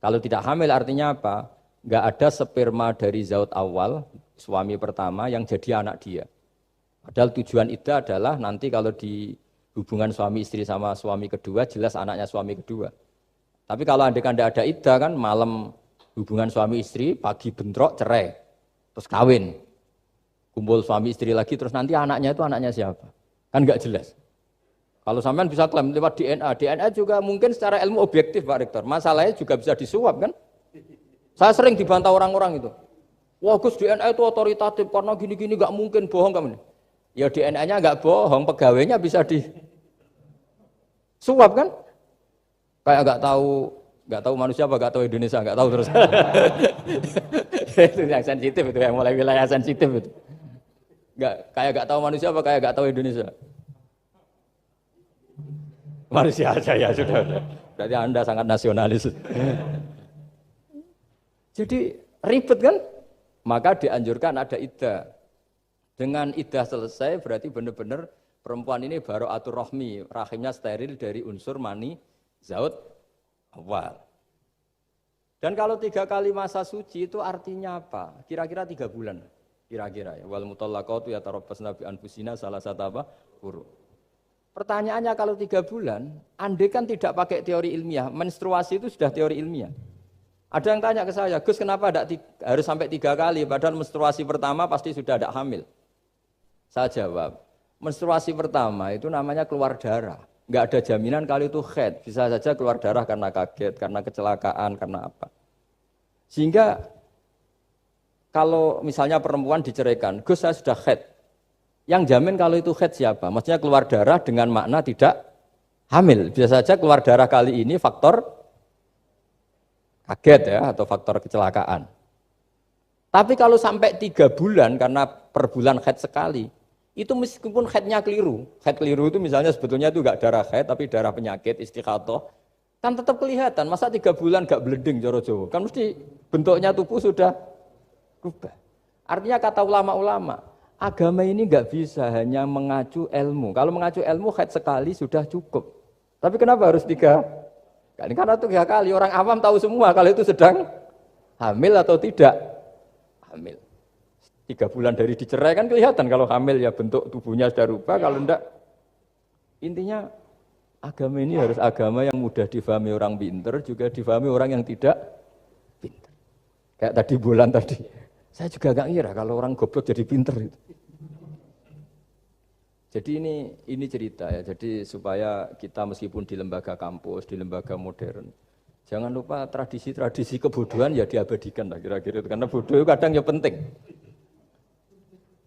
[SPEAKER 1] Kalau tidak hamil artinya apa? Enggak ada sperma dari zaut awal, suami pertama yang jadi anak dia. Padahal tujuan iddah adalah nanti kalau di hubungan suami istri sama suami kedua, jelas anaknya suami kedua. Tapi kalau andai kan tidak ada iddah kan malam hubungan suami istri, pagi bentrok cerai, terus kawin. Kumpul suami istri lagi, terus nanti anaknya itu anaknya siapa? Kan nggak jelas. Kalau sampean bisa klaim lewat DNA, DNA juga mungkin secara ilmu objektif Pak Rektor. Masalahnya juga bisa disuap kan? Saya sering dibantah orang-orang itu. Wah Gus DNA itu otoritatif karena gini-gini nggak mungkin bohong kamu. Ya DNA-nya nggak bohong, pegawainya bisa disuap kan? Kayak nggak tahu manusia apa nggak tahu Indonesia nggak tahu terus. Itu yang sensitif itu yang mulai wilayah sensitif itu. Kayak tahu manusia apa kayak tahu Indonesia? Manusia aja ya sudah. Berarti Anda sangat nasionalis. Jadi ribet kan? Maka dianjurkan ada iddah. Dengan iddah selesai berarti benar-benar perempuan ini baru atur rohmi, rahimnya steril dari unsur mani zaut awal. Dan kalau 3 kali masa suci itu artinya apa? Kira-kira 3 bulan. Kira-kira ya. Wal mutallaqatu yatarabbasna bi anfusina salah satu apa? Quru. Pertanyaannya kalau 3 bulan, andai kan tidak pakai teori ilmiah, menstruasi itu sudah teori ilmiah. Ada yang tanya ke saya, Gus kenapa harus sampai 3 kali, padahal menstruasi pertama pasti sudah ada hamil. Saya jawab, menstruasi pertama itu namanya keluar darah. Enggak ada jaminan kalau itu haid, bisa saja keluar darah karena kaget, karena kecelakaan, karena apa. Sehingga kalau misalnya perempuan diceraikan, Gus saya sudah haid. Yang jamin kalau itu haid siapa? Maksudnya keluar darah dengan makna tidak hamil. Bisa saja keluar darah kali ini faktor kaget ya atau faktor kecelakaan. Tapi kalau sampai 3 bulan karena per bulan haid sekali, itu meskipun haidnya keliru. Haid keliru itu misalnya sebetulnya itu enggak darah haid tapi darah penyakit istikhathah, kan tetap kelihatan. Masa 3 bulan enggak bleeding joro Jawa? Kan mesti bentuknya tubuh sudah berubah. Artinya kata ulama-ulama, agama ini enggak bisa hanya mengacu ilmu. Kalau mengacu ilmu haid sekali sudah cukup. Tapi kenapa harus 3 kali? Karena 3 kali orang awam tahu semua kalau itu sedang hamil atau tidak hamil. 3 bulan dari dicerai kan kelihatan kalau hamil ya bentuk tubuhnya sudah rubah, kalau enggak. Intinya agama ini harus agama yang mudah difahami orang pinter, juga difahami orang yang tidak pinter. Kayak tadi bulan tadi. Saya juga gak ngira kalau orang goblok jadi pinter itu. Jadi ini cerita ya. Jadi supaya kita meskipun di lembaga kampus, di lembaga modern, jangan lupa tradisi-tradisi kebodohan ya diabadikan lah kira-kira itu. Karena bodoh itu kadang ya penting.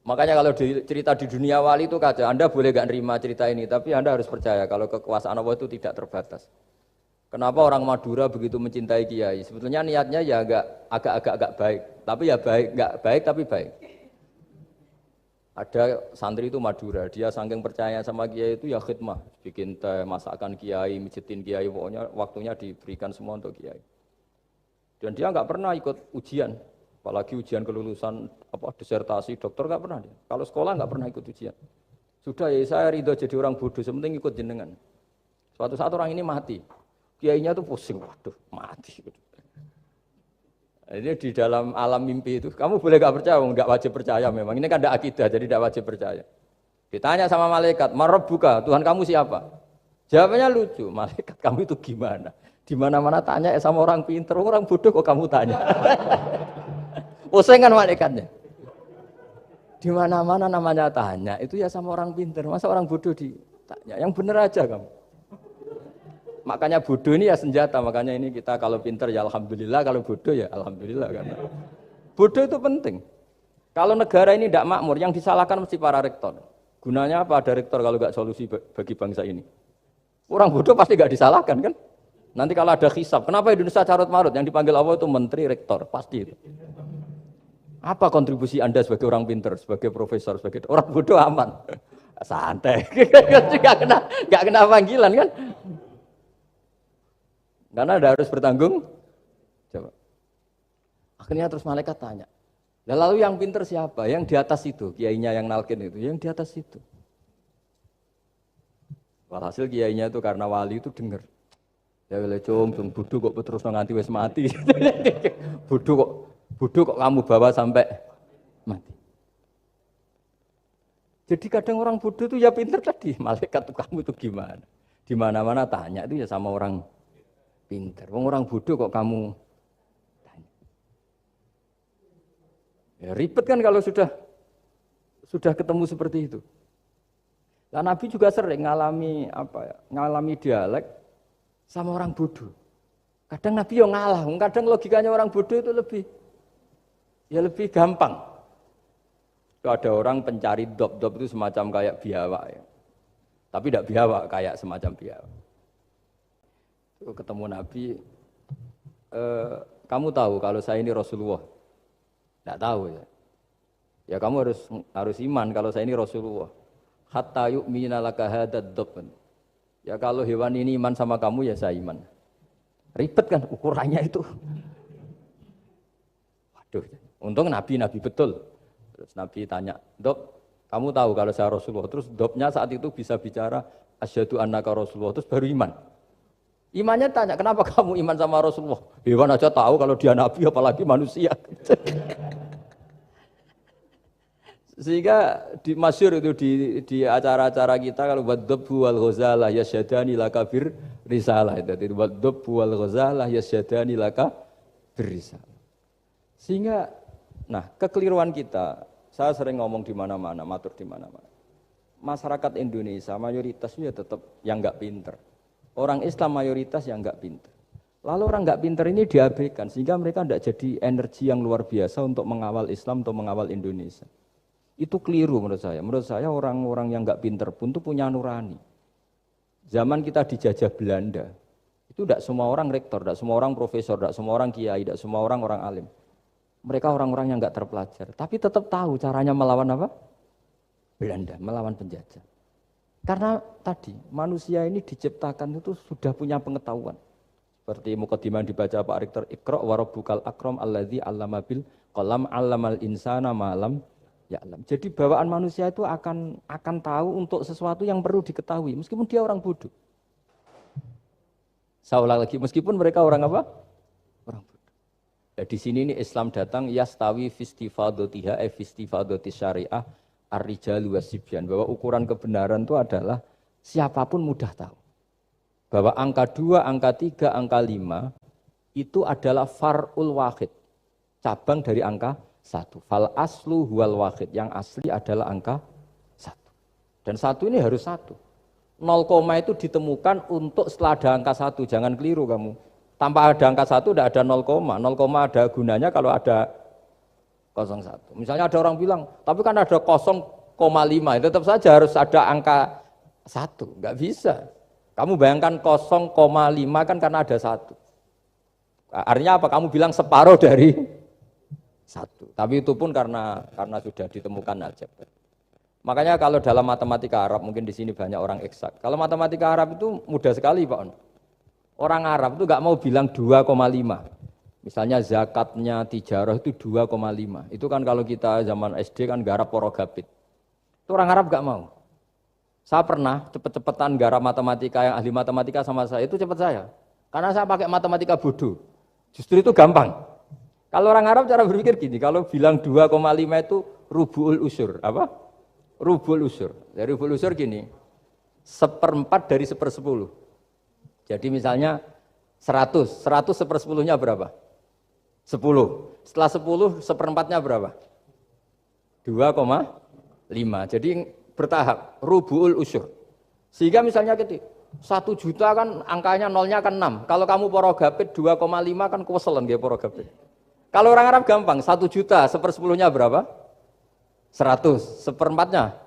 [SPEAKER 1] Makanya kalau cerita di dunia wali itu kaca, Anda boleh gak nerima cerita ini, tapi Anda harus percaya kalau kekuasaan Allah itu tidak terbatas. Kenapa orang Madura begitu mencintai kiai? Sebetulnya niatnya ya agak baik, tapi ya baik tapi baik. Ada santri itu Madura, dia saking percaya sama kiai itu ya khidmah, bikin teh, masakan kiai, mijitin kiai, pokoknya waktunya diberikan semua untuk kiai. Dan dia nggak pernah ikut ujian, apalagi ujian kelulusan disertasi dokter nggak pernah dia. Kalau sekolah nggak pernah ikut ujian. Sudah ya saya ridho jadi orang bodoh, sementing ikut jenengan. Suatu saat orang ini mati, kiainya tuh pusing, waduh mati. Ini di dalam alam mimpi itu, kamu boleh gak percaya, nggak wajib percaya memang. Ini kan ada akidah, jadi tidak wajib percaya. Ditanya sama malaikat, Marabbuka, Tuhan kamu siapa? Jawabannya lucu, malaikat kamu itu gimana? Di mana-mana tanya sama orang pinter, orang bodoh kok kamu tanya? Pusing kan malaikatnya. Di mana-mana namanya tanya, itu ya sama orang pinter. Masa orang bodoh ditanya? Yang bener aja kamu. Makanya bodoh ini ya senjata, makanya ini kita kalau pinter ya alhamdulillah, kalau bodoh ya alhamdulillah. Karena bodoh itu penting. Kalau negara ini tidak makmur, yang disalahkan mesti para rektor. Gunanya apa ada rektor kalau nggak solusi bagi bangsa ini? Orang bodoh pasti nggak disalahkan kan? Nanti kalau ada hisab, kenapa Indonesia carut marut? Yang dipanggil Allah itu menteri rektor, pasti itu. Apa kontribusi Anda sebagai orang pinter, sebagai profesor, sebagai orang bodoh aman? Santai, nggak kena panggilan kan? Karena Anda harus bertanggung jawab. Akhirnya terus malaikat tanya, lalu yang pinter siapa? Yang di atas itu, kiainya yang nalkin itu, yang di atas itu. Walhasil kiainya itu karena wali itu dengar. Ya wele cung bodoh kok terus nganti wis mati. bodoh kok kamu bawa sampai mati. Jadi kadang orang bodoh itu ya pinter tadi, malaikat tuh kamu itu gimana? Di mana-mana tanya itu ya sama orang pinter. Orang bodoh kok kamu tanya. Ya ribet kan kalau sudah ketemu seperti itu. Nah, Nabi juga sering ngalami dialek sama orang bodoh. Kadang Nabi yang ngalah, kadang logikanya orang bodoh itu lebih gampang. Itu ada orang pencari dop itu semacam kayak biawak ya. Tapi tidak biawak, kayak semacam biawak. Ketemu Nabi, kamu tahu kalau saya ini Rasulullah? Tidak tahu ya. Ya kamu harus iman kalau saya ini Rasulullah. Hatta yu'mina laka hadad dob. Ya kalau hewan ini iman sama kamu ya saya iman. Ribet kan ukurannya itu. Waduh, untung Nabi betul. Terus Nabi tanya, Dob, kamu tahu kalau saya Rasulullah? Terus Dobnya saat itu bisa bicara, asyhadu annaka Rasulullah, terus baru iman. Imannya tanya, kenapa kamu iman sama Rasulullah? Hewan aja tahu kalau dia Nabi, apalagi manusia. Sehingga masyhur itu di acara-acara kita kalau wadhabbu wal ghazalah yasyadani laka bir risalah itu wadhabbu wal ghazalah yasyadani laka bir risalah. Sehingga kekeliruan kita, saya sering ngomong di mana-mana, matur di mana-mana. Masyarakat Indonesia mayoritasnya tetap yang enggak pinter. Orang Islam mayoritas yang enggak pinter. Lalu orang enggak pinter ini diabaikan sehingga mereka enggak jadi energi yang luar biasa untuk mengawal Islam atau mengawal Indonesia. Itu keliru menurut saya. Menurut saya orang-orang yang enggak pinter pun itu punya nurani. Zaman kita dijajah Belanda, itu tidak semua orang rektor, tidak semua orang profesor, tidak semua orang kiai, tidak semua orang alim. Mereka orang-orang yang enggak terpelajar, tapi tetap tahu caranya melawan apa? Belanda, melawan penjajah. Karena tadi manusia ini diciptakan itu sudah punya pengetahuan. Seperti mukadimah dibaca Pak Rektor, Iqra wa rabbukal akram alladzi 'allama bil qalam 'allamal insana ma lam ya'lam. Jadi bawaan manusia itu akan tahu untuk sesuatu yang perlu diketahui meskipun dia orang bodoh. Saya ulang lagi, meskipun mereka orang apa? Orang bodoh. Di sini ini Islam datang yastawi fistifadatiha fistifadati syariah ar-rijalu wasibyan, bahwa ukuran kebenaran itu adalah siapapun mudah tahu. Bahwa angka 2, angka 3, angka 5 itu adalah far'ul wahid, cabang dari angka 1. Fal aslu huwal wahid. Yang asli adalah angka 1. Dan 1 ini harus 1. 0, itu ditemukan untuk setelah ada angka 1. Jangan keliru kamu. Tanpa ada angka 1 tidak ada 0, 0, ada gunanya kalau ada 01. Misalnya ada orang bilang, tapi kan ada 0,5, tetap saja harus ada angka 1. Enggak bisa. Kamu bayangkan 0,5 kan karena ada 1. Artinya apa? Kamu bilang separuh dari 1. Tapi itu pun karena sudah ditemukan aljabar. Makanya kalau dalam matematika Arab, mungkin di sini banyak orang eksak. Kalau matematika Arab itu mudah sekali Pak. Orang Arab itu enggak mau bilang 2,5. Misalnya zakatnya tijarah itu 2,5. Itu kan kalau kita zaman SD kan garap porogapit. Itu orang Arab enggak mau. Saya pernah cepet-cepetan garap matematika, yang ahli matematika sama saya, itu cepet saya. Karena saya pakai matematika bodoh. Justru itu gampang. Kalau orang Arab cara berpikir gini, kalau bilang 2,5 itu rubu'ul usur. Apa? Rubu'ul usur. Dari rubu'ul usur gini, 1/4 dari 1/10. Jadi misalnya 100 1/10-nya berapa? 10. Setelah 10, 1/4-nya berapa? 2,5. Jadi bertahap, rubu'ul usur. Sehingga misalnya gitu, 1 juta kan angkanya nolnya kan 6. Kalau kamu porogapit 2,5 kan keweselan dia porogapit. Kalau orang Arab gampang, 1 juta 1/10-nya berapa? 100. 1/4-nya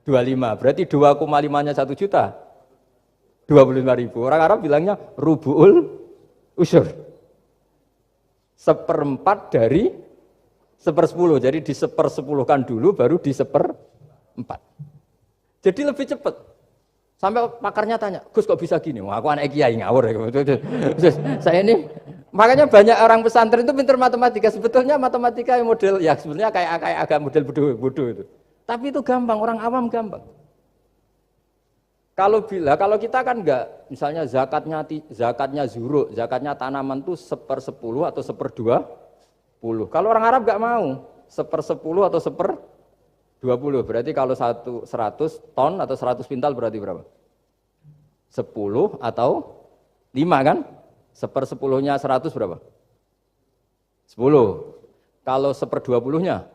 [SPEAKER 1] 25. Berarti 2,5-nya 1 juta 25.000. Orang Arab bilangnya rubu'ul usur. 1/4 dari 1/10. Jadi di 1/10-kan dulu baru di 1/4. Jadi lebih cepat. Sampai pakarnya tanya, Gus kok bisa gini? Wah, aku anak kiai ngawur ya. Saya ini, makanya banyak orang pesantren itu pintar matematika. Sebetulnya matematika yang model, ya sebenarnya kayak agak model bodoh itu. Tapi itu gampang, orang awam gampang. Kalau kita kan enggak, misalnya zakatnya zuruk, zakatnya tanaman itu 1/10 atau 1/20. Kalau orang Arab enggak mau 1/10 atau 1/20. Berarti kalau 100 ton atau 100 pintal berarti berapa? 10 atau 5 kan? 1/10-nya 100 berapa? 10. Kalau 1/20-nya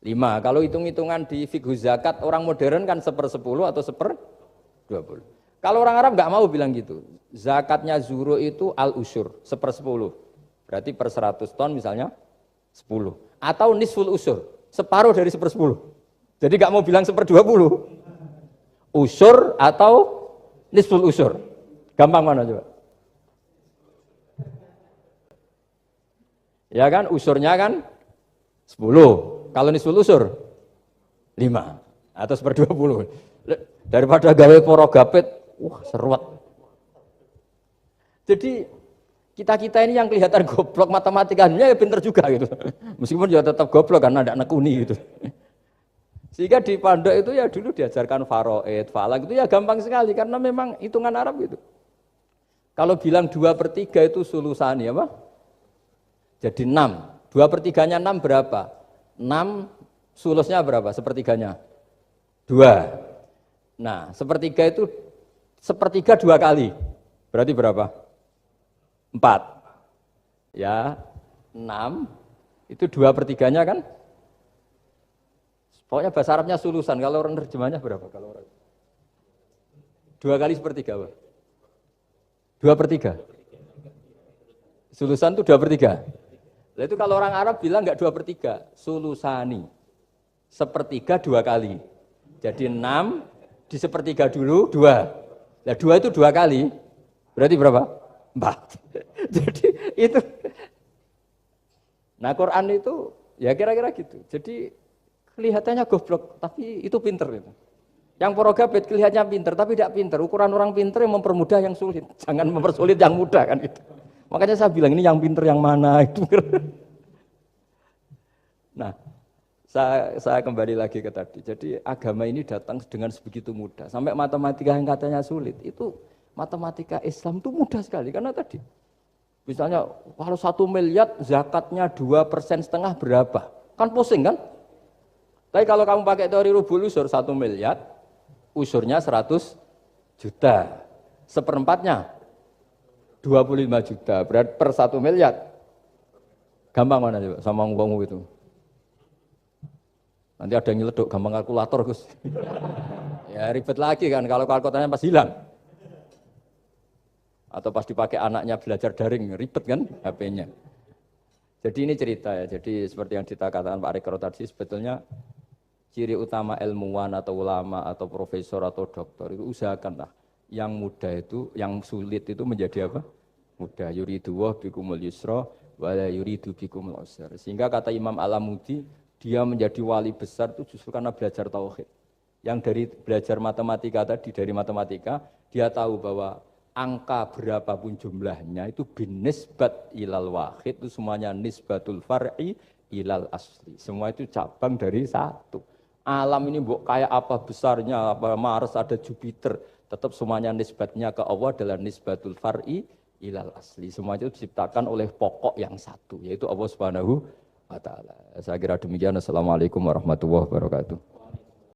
[SPEAKER 1] 5. Kalau hitung-hitungan di fikih zakat orang modern kan 1/10 atau 1/20. Kalau orang Arab enggak mau bilang gitu. Zakatnya zuru itu al-usur, 1/10. Berarti per 100 ton misalnya 10. Atau nisful usur, separuh dari 1/10. Jadi enggak mau bilang 1/20. Usur atau nisful usur. Gampang mana coba? Ya kan, usurnya kan 10. Kalau nisful usur 5 atau 1/20. Daripada gawe porogapit, wah seruat. Jadi kita ini yang kelihatan goblok matematikanya ya pinter juga gitu. Meskipun ya tetap goblok karena tidak nekuni gitu. Sehingga di pondok itu ya dulu diajarkan faraid, falak itu ya gampang sekali karena memang hitungan Arab gitu. Kalau bilang 2/3 itu sulusani apa? Jadi 6. 2/3-nya 6 berapa? 6 sulusnya berapa? Sepertiganya? 2. Nah, sepertiga itu 1/3 2 kali. Berarti berapa? 4. Ya, 6 itu 2/3-nya kan? Pokoknya bahasa Arabnya sulusan, kalau orang terjemahnya berapa? Kalau orang 2 kali 1/3 apa? 2/3. Sulusan itu 2/3. Nah, itu kalau orang Arab bilang enggak 2/3, sulusani. 1/3 2 kali. Jadi 6 di 1/3 dulu 2. Nah 2 itu 2 kali. Berarti berapa? 4. Jadi itu. Nah Quran itu ya kira-kira gitu. Jadi kelihatannya goblok, tapi itu pinter itu. Yang porogabit kelihatannya pinter, tapi tidak pinter. Ukuran orang pinter yang mempermudah yang sulit. Jangan mempersulit yang mudah kan gitu. Makanya saya bilang ini yang pinter yang mana itu. Nah, saya kembali lagi ke tadi. Jadi agama ini datang dengan sebegitu mudah. Sampai matematika yang katanya sulit, itu matematika Islam itu mudah sekali. Karena tadi, misalnya kalau 1 miliar zakatnya 2,5% berapa? Kan pusing kan? Tapi kalau kamu pakai teori rubul usur 1 miliar, usurnya 100 juta. 1/4-nya 25 juta. Berarti per 1 miliar. Gampang mana coba sama ngomong itu? Nanti ada yang nyeleduk gampang kalkulator Gus. Ya ribet lagi kan kalau kalkulatornya pas hilang. Atau pas dipakai anaknya belajar daring, ribet kan HP-nya. Jadi ini cerita ya, jadi seperti yang dikatakan Pak Rekro tadi, sebetulnya ciri utama ilmuwan atau ulama atau profesor atau doktor itu usahakanlah yang mudah itu, yang sulit itu menjadi apa? Mudah. Yuridu wa bikumul yusra wa la yuridu bikumul usra. Sehingga kata Imam Alamudi, dia menjadi wali besar itu justru karena belajar tauhid. Yang dari belajar matematika tadi, dari matematika, dia tahu bahwa angka berapapun jumlahnya itu binisbat ilal wahid, itu semuanya nisbatul far'i ilal asli. Semua itu cabang dari satu. Alam ini kayak apa besarnya, apa Mars, ada Jupiter, tetap semuanya nisbatnya ke Allah adalah nisbatul far'i ilal asli. Semua itu diciptakan oleh pokok yang satu, yaitu Allah Subhanahu wa ta'ala. Saya kira demikian. Assalamualaikum warahmatullahi wabarakatuh.